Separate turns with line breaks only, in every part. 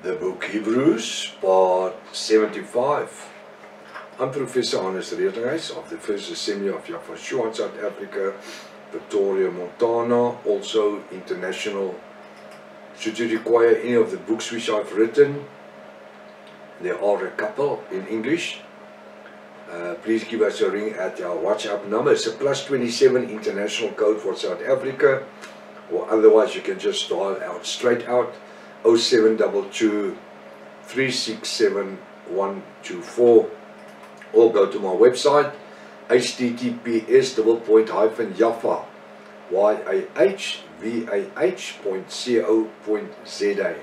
The book Hebrews, part 75. I'm Professor Hannes Redinghuis of the First Assembly of Yafashua in South Africa, Pretoria, Montana, also international. Should you require any of the books which I've written, there are a couple in English. Please give us a ring at our WhatsApp number. It's a +27 international code for South Africa, or otherwise you can just dial out straight out 0722 367 124, or go to my website https://yahvah.co.za.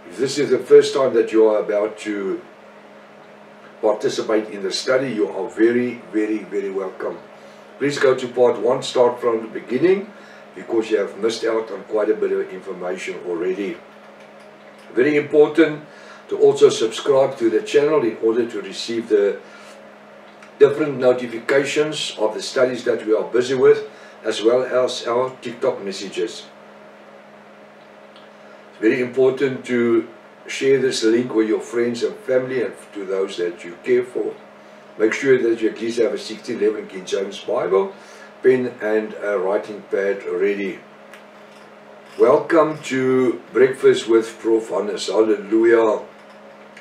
If this is the first time that you are about to participate in the study, you are very, very welcome. Please go to part 1, start from the beginning, because you have missed out on quite a bit of information already. Very important to also subscribe to the channel in order to receive the different notifications of the studies that we are busy with, as well as our TikTok messages. It's very important to share this link with your friends and family and to those that you care for. Make sure that you at least have a 1611 King James Bible, pen and a writing pad ready. Welcome to Breakfast with Prof. Hannes. Hallelujah.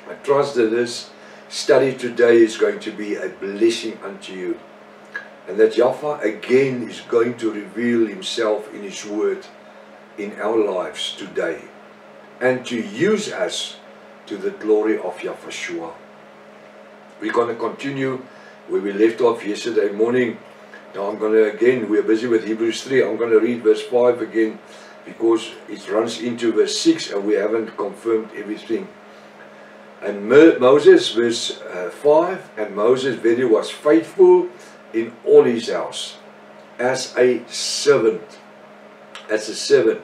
I trust that this study today is going to be a blessing unto you, and that Yahweh again is going to reveal himself in his word in our lives today, and to use us to the glory of Yahweh. We're going to continue where we left off yesterday morning. Now I'm going to again, we're busy with Hebrews 3. I'm going to read verse 5 again, because it runs into verse 6 and we haven't confirmed everything. And Moses, verse 5, and Moses very was faithful in all his house, as a servant,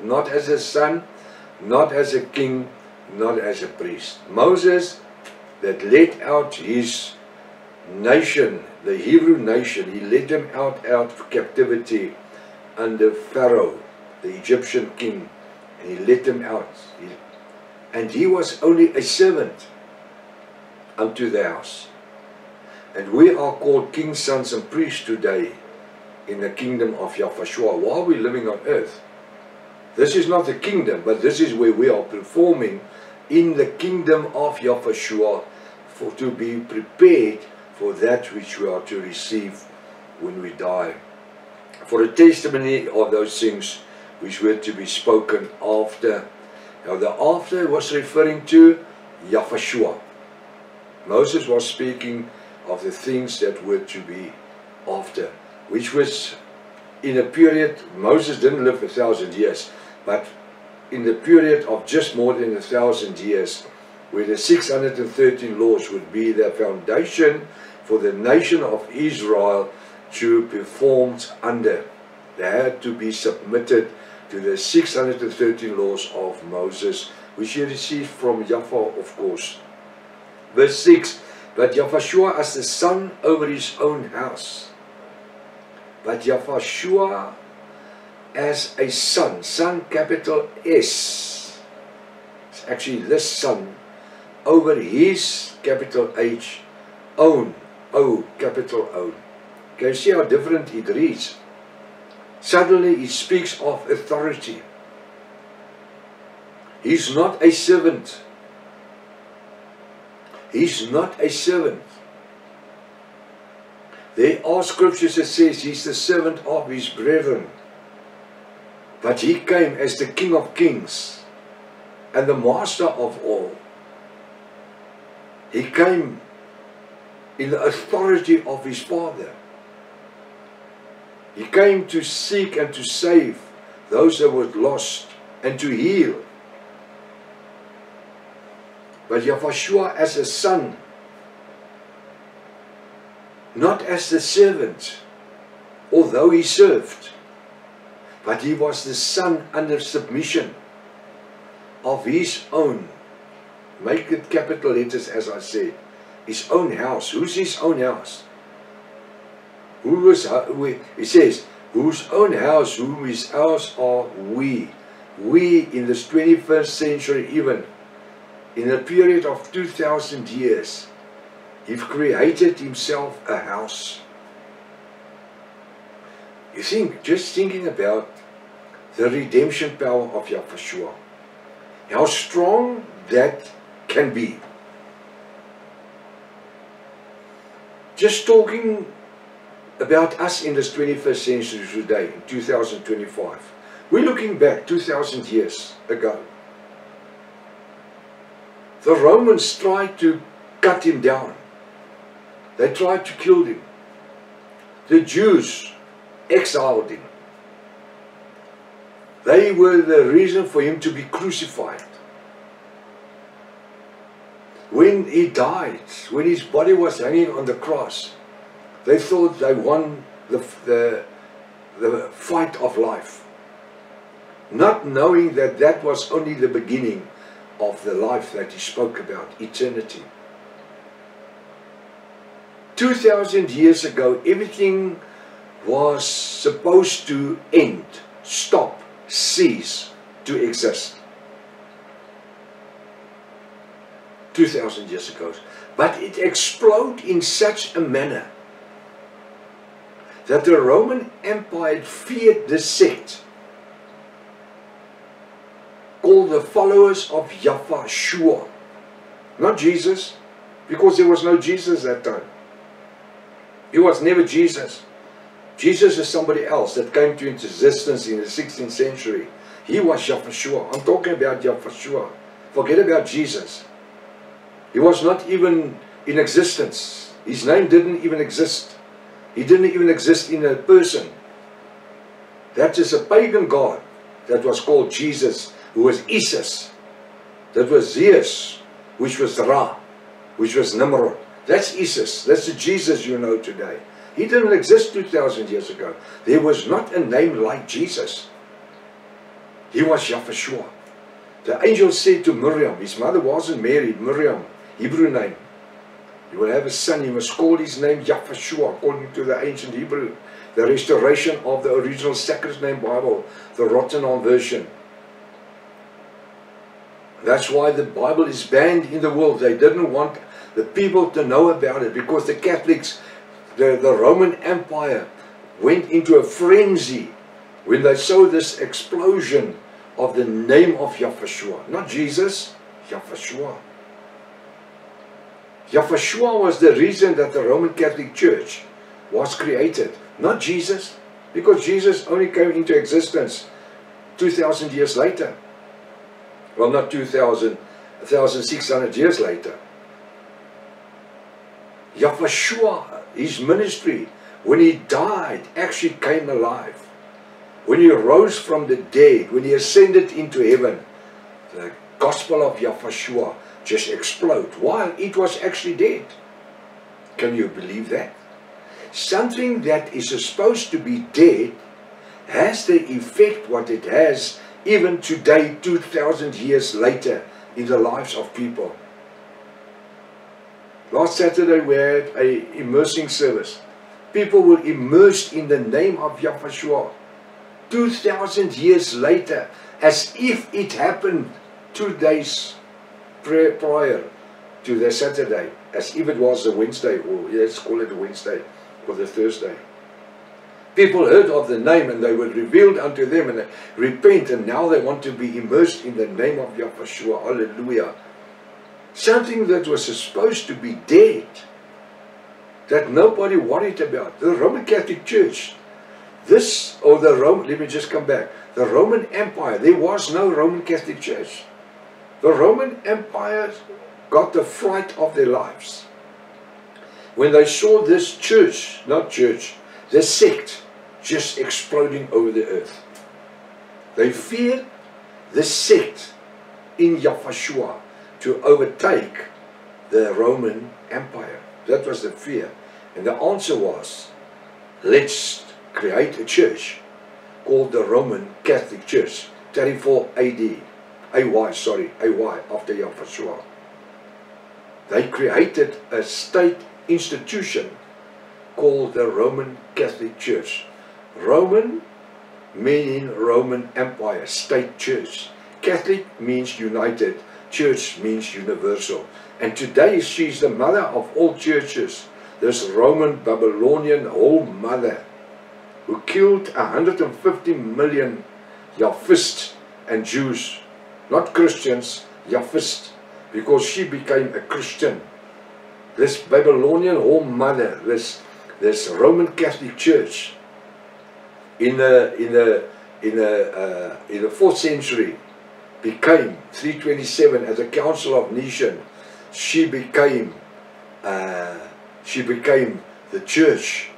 not as a son, not as a king, not as a priest. Moses, that led out his nation, the Hebrew nation, he led them out of captivity under Pharaoh, the Egyptian king, and he led them out. And he was only a servant unto the house. And we are called kings, sons, and priests today in the kingdom of Yahweh while we're living on earth. This is not the kingdom, but this is where we are performing in the kingdom of Yahweh, for to be prepared for that which we are to receive when we die. For a testimony of those things which were to be spoken after. Now the after was referring to Yahweh. Moses was speaking of the things that were to be after, which was in a period, Moses didn't live 1,000 years, but in the period of just more than 1,000 years, where the 613 laws would be the foundation for the nation of Israel to perform under. They had to be submitted to the 613 laws of Moses, which he received from Yahweh, of course. Verse 6, but Yahweh as the son over his own house. But Yahweh as a son, son capital S. It's actually this son over his capital H own, O capital O. Can you see how different it reads? Suddenly he speaks of authority. He's not a servant. He's not a servant. There are scriptures that says he's the servant of his brethren. But he came as the King of Kings and the Master of all. He came in the authority of his Father. He came to seek and to save those that were lost and to heal. But Yahweh as a son, not as the servant, although he served, but he was the son under submission of his own, make it capital letters as I said, his own house. Who's his own house? He says, whose own house, whom his house are we. We in this 21st century even in a period of 2,000 years, He created Himself a house. You think, just thinking about the redemption power of Yahweh, how strong that can be. Just talking about us in this 21st century today, in 2025. We're looking back 2,000 years ago. The Romans tried to cut Him down. They tried to kill Him. The Jews exiled Him. They were the reason for Him to be crucified. When He died, when His body was hanging on the cross, they thought they won the fight of life, not knowing that that was only the beginning of the life that He spoke about, eternity. 2,000 years ago, everything was supposed to end, stop, cease to exist. 2,000 years ago. But it exploded in such a manner that the Roman Empire feared the sect called the followers of Yahweh. Not Jesus, because there was no Jesus at that time. He was never Jesus. Jesus is somebody else that came to existence in the 16th century. He was Yahweh. I'm talking about Yahweh. Forget about Jesus. He was not even in existence. His name didn't even exist. He didn't even exist in a person. That is a pagan god that was called Jesus, who was Isis. That was Zeus, which was Ra, which was Nimrod. That's Isis. That's the Jesus you know today. He didn't exist 2,000 years ago. There was not a name like Jesus. He was Yahweh. The angel said to Miriam, his mother wasn't married, Miriam, Hebrew name. You will have a son, you must call his name Yahweh, according to the ancient Hebrew. The restoration of the original Sacred Name Bible, the Rottenham version. That's why the Bible is banned in the world. They didn't want the people to know about it, because the Catholics, the Roman Empire, went into a frenzy when they saw this explosion of the name of Yahweh. Not Jesus, Yahweh. Yahweh was the reason that the Roman Catholic Church was created. Not Jesus, because Jesus only came into existence 2,000 years later. Well, not 2,000, 1,600 years later. Yahweh, His ministry, when He died, actually came alive. When He rose from the dead, when He ascended into heaven, the gospel of Yahweh just exploded while it was actually dead. Can you believe that? Something that is supposed to be dead has the effect what it has even today, 2,000 years later, in the lives of people. Last Saturday we had an immersing service. People were immersed in the name of Yahweh 2,000 years later, as if it happened 2 days prior to the Saturday, as if it was a Wednesday, or let's call it a Wednesday or the Thursday. People heard of the name and they were revealed unto them, and they repent, and now they want to be immersed in the name of Yahweh. Hallelujah. Something that was supposed to be dead, that nobody worried about. The Roman Catholic Church, let me just come back. The Roman Empire, there was no Roman Catholic Church. The Roman Empire got the fright of their lives when they saw this church, the sect, just exploding over the earth. They feared the sect in Yahweh to overtake the Roman Empire. That was the fear. And the answer was, let's create a church called the Roman Catholic Church, 34 AD. AY, after Yahweh. They created a state institution called the Roman Catholic Church. Roman meaning Roman Empire, state church. Catholic means united, church means universal. And today she's the mother of all churches. This Roman Babylonian whole mother who killed 150 million Yahvists and Jews, not Christians, Yahvists, because she became a Christian. This Babylonian whole mother, this Roman Catholic Church, in the 4th century, became 327 as a Council of Nicaea. She became the church.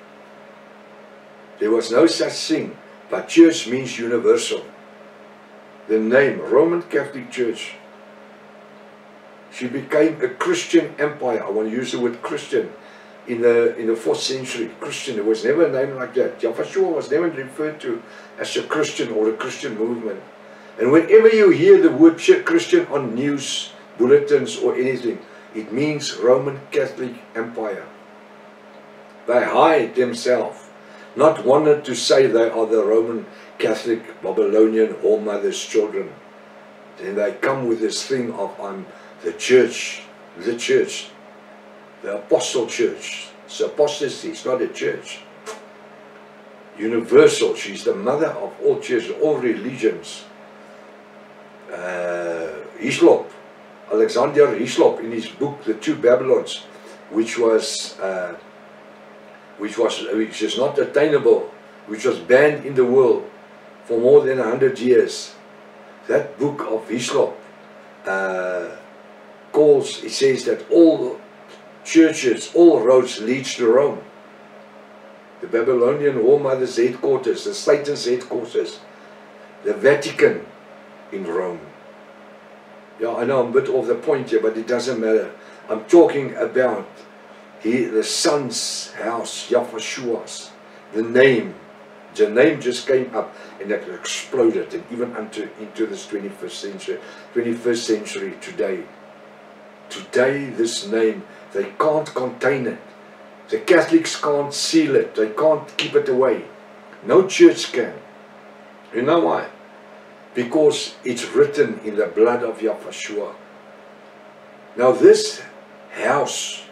There was no such thing, but church means universal. The name Roman Catholic Church. She became a Christian empire. I want to use the word Christian. In the 4th century, Christian. There was never a name like that. Yahshua was never referred to as a Christian or a Christian movement. And whenever you hear the word Christian on news bulletins or anything, it means Roman Catholic Empire. They hide themselves, not wanting to say they are the Roman Catholic Babylonian All Mother's children. Then they come with this thing of, I'm the church, the apostle church. It's apostasy, it's not a church. Universal, she's the mother of all churches, all religions. Hislop, Alexander Hislop, in his book The Two Babylons, which is not attainable, which was banned in the world for more than 100 years. That book of Hislop it says that all churches, all roads leads to Rome. The Babylonian War Mother's headquarters, the Satan's headquarters, the Vatican in Rome. Yeah, I know I'm a bit off the point here, but it doesn't matter. I'm talking about the Son's house, Yahshua's. The name just came up and it exploded, and even into this 21st century today. Today, this name, they can't contain it. The Catholics can't seal it. They can't keep it away. No church can. You know why? Because it's written in the blood of Yahshua. Now this house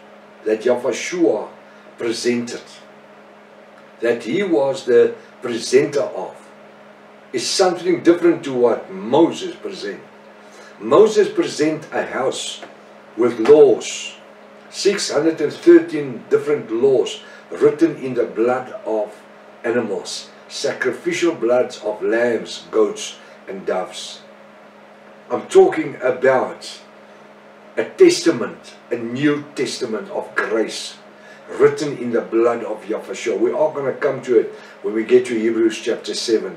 that Yahshua presented, that he was the presenter of, is something different to what Moses presented. Moses presented a house with laws, 613 different laws written in the blood of animals, sacrificial bloods of lambs, goats and doves. I'm talking about a testament, a New Testament of grace written in the blood of Yahshua. We are going to come to it when we get to Hebrews chapter 7.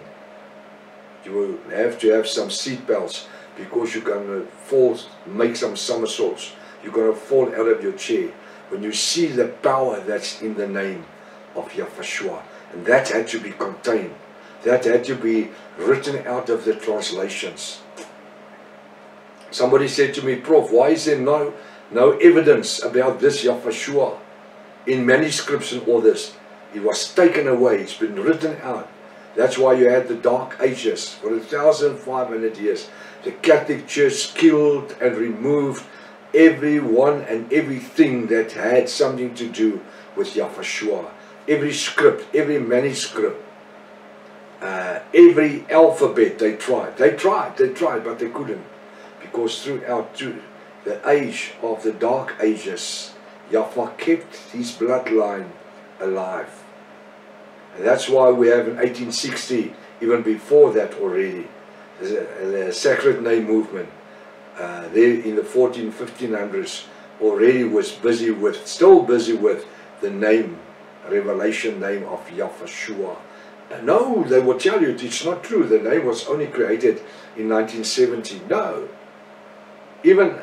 You will have to have some seatbelts, because you're going to fall, make some somersaults. You're going to fall out of your chair when you see the power that's in the name of Yahshua. And that had to be contained. That had to be written out of the translations. Somebody said to me, Prof, why is there no evidence about this Yahshua in manuscripts and all this? It was taken away. It's been written out. That's why you had the Dark Ages. For 1,500 years, the Catholic Church killed and removed everyone and everything that had something to do with Yahshua. Every script, every manuscript, every alphabet they tried, but they couldn't. Because throughout the age of the Dark Ages, Yahweh kept his bloodline alive. And that's why we have in 1860, even before that already, the Sacred Name movement, there in the 1500s, already was still busy with the name, revelation name of Yahshua. No, they will tell you it's not true. The name was only created in 1970. No. Even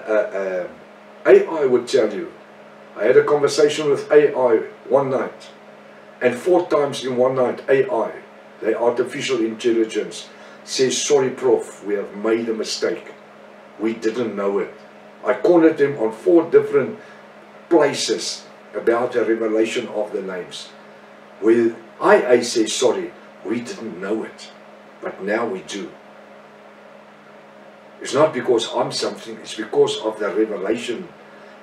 AI would tell you. I had a conversation with AI one night, and 4 times in one night, AI, the artificial intelligence, says, sorry Prof, we have made a mistake. We didn't know it. I cornered them on 4 different places about the revelation of the names. Where IA says, sorry, we didn't know it, but now we do. It's not because I'm something, it's because of the revelation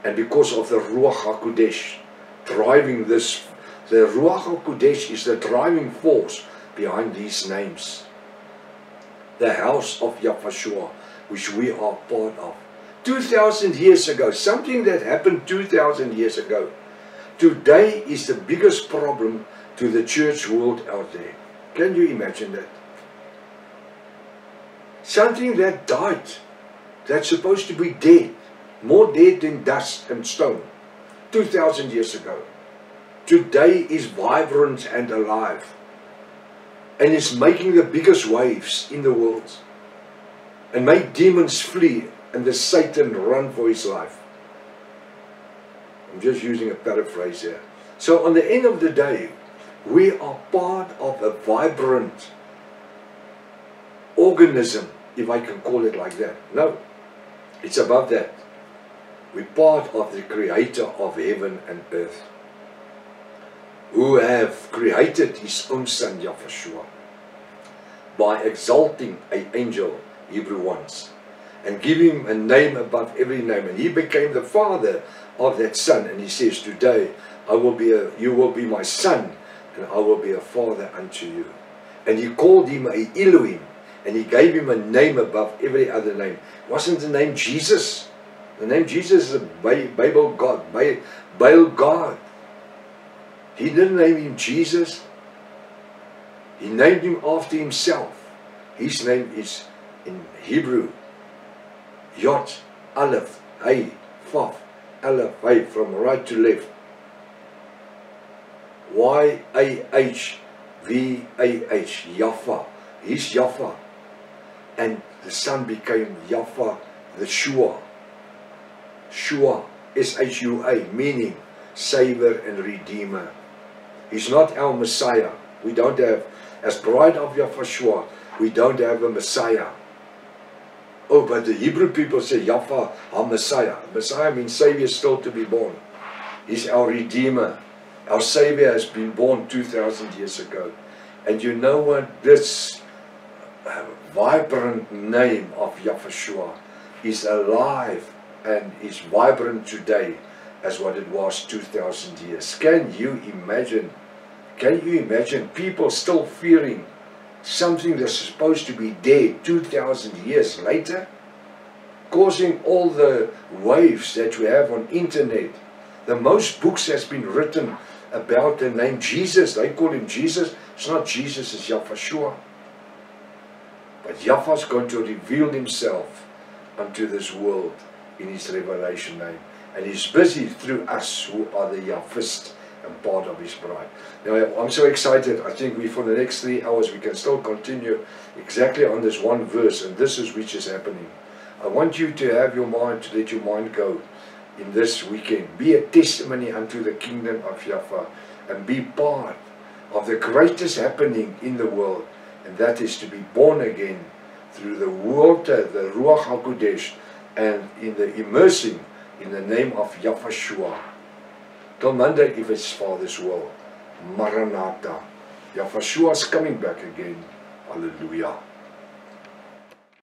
and because of the Ruach HaKodesh driving this. The Ruach HaKodesh is the driving force behind these names. The house of Yahshua, which we are part of. 2,000 years ago, something that happened 2,000 years ago, today is the biggest problem to the church world out there. Can you imagine that? Something that died, that's supposed to be dead, more dead than dust and stone, 2,000 years ago, today is vibrant and alive, and is making the biggest waves in the world, and make demons flee, and the Satan run for his life. I'm just using a paraphrase here. So on the end of the day, we are part of a vibrant organism, if I can call it like that. No, it's above that. We're part of the Creator of heaven and earth, who have created His own Son, Yahshua, by exalting an angel, Hebrew 1, and give him a name above every name. And He became the Father of that Son. And He says, today, you will be my Son, and I will be a Father unto you. And He called Him a Elohim, and He gave Him a name above every other name. Wasn't the name Jesus? The name Jesus is a Bible God, Baal God. He didn't name Him Jesus. He named Him after Himself. His name is in Hebrew, Yod, Aleph, Hey, Vav, Aleph, Hey, from right to left. Y-A-H-V-A-H, Yafa. He's Yafa. And the Son became Yafa, the Shua. Shua, S-H-U-A, meaning Savior and Redeemer. He's not our Messiah. We don't have, as bride of Yahshua, we don't have a Messiah. Oh, but the Hebrew people say, Yafa, our Messiah. Messiah means Savior still to be born. He's our Redeemer. Our Savior has been born 2,000 years ago. And you know what? This vibrant name of Yahshua is alive and is vibrant today as what it was 2,000 years. Can you imagine? Can you imagine people still fearing something that's supposed to be dead 2,000 years later? Causing all the waves that we have on internet. The most books has been written about the name Jesus. They call Him Jesus. It's not Jesus, it's Yahshua. But Yahweh is going to reveal Himself unto this world in His revelation name. And He's busy through us who are the Yahwist and part of His bride. Now I'm so excited. I think for the next 3 hours we can still continue exactly on this one verse, and this is which is happening. I want you to have your mind, to let your mind go in this weekend. Be a testimony unto the kingdom of Yahweh and be part of the greatest happening in the world, and that is to be born again through the water, the Ruach HaKodesh, and in the immersing in the name of Yahshua. Till Monday, if it's Father's will. Maranatha. Yahshua is coming back again. Hallelujah.